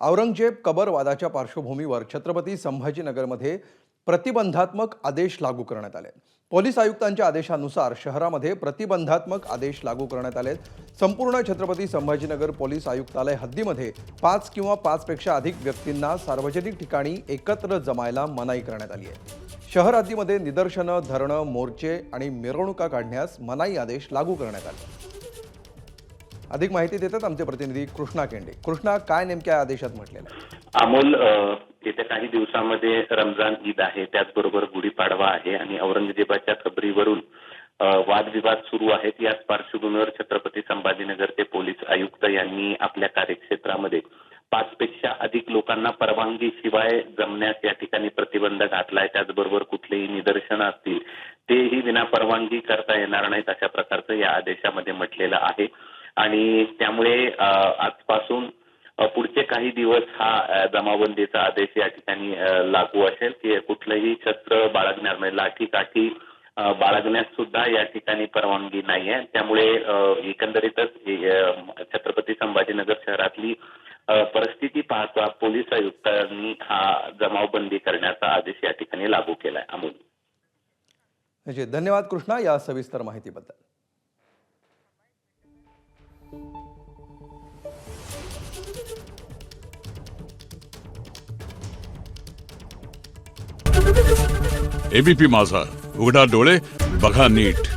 औरंगजेब कबर वादाच्या पार्श्वभूमीवर छत्रपती संभाजीनगरमध्ये प्रतिबंधात्मक आदेश लागू करण्यात आले। पोलीस आयुक्तांच्या आदेशानुसार शहरामध्ये प्रतिबंधात्मक आदेश लागू करण्यात आले। संपूर्ण छत्रपती संभाजीनगर पोलीस आयुक्तालय हद्दीमध्ये 5 किंवा 5 पेक्षा अधिक व्यक्तींना सार्वजनिक ठिकाणी एकत्र जमायला मनाई करण्यात आली आहे। शहर हद्दीमध्ये निदर्शनं, धरणं, मोर्चे आणि मिरवणुका काढण्यास मनाई आदेश लागू करण्यात आले। अधिक माहिती देतात आमचे प्रतिनिधी कृष्णा केंडे। कृष्णा, काय नेमक्या आदेशात म्हटलेलं आहे? अमोल, येत्या काही दिवसांमध्ये रमजान ईद आहे, त्याचबरोबर गुढीपाडवा आहे आणि औरंगजेबाच्या कबरीवरून वादविवाद सुरू आहेत। याच पार्श्वभूमीवर छत्रपती संभाजीनगरचे पोलीस आयुक्त यांनी आपल्या कार्यक्षेत्रामध्ये 5 पेक्षा अधिक लोकांना परवानगीशिवाय जमण्यास या ठिकाणी प्रतिबंध घातलाय। त्याचबरोबर कुठलेही निदर्शनं असतील तेही विनापरवानगी करता येणार नाहीत, अशा प्रकारचं या आदेशामध्ये म्हटलेलं आहे। आणि त्यामुळे आजपासून पुढचे काही दिवस हा जमावबंदीचा आदेश या ठिकाणी लागू असेल की कुठलंही शस्त्र बाळगण्यास म्हणजे लाठी काठी बाळगण्यास सुद्धा या ठिकाणी परवानगी नाही आहे। त्यामुळे एकंदरीतच छत्रपती संभाजीनगर शहरातली परिस्थिती पाहता पोलीस आयुक्तांनी हा जमावबंदी करण्याचा आदेश या ठिकाणी लागू केलाय। अमोल, धन्यवाद कृष्णा या सविस्तर माहितीबद्दल। एबीपी माझा, उघडा डोळे बघा नीट।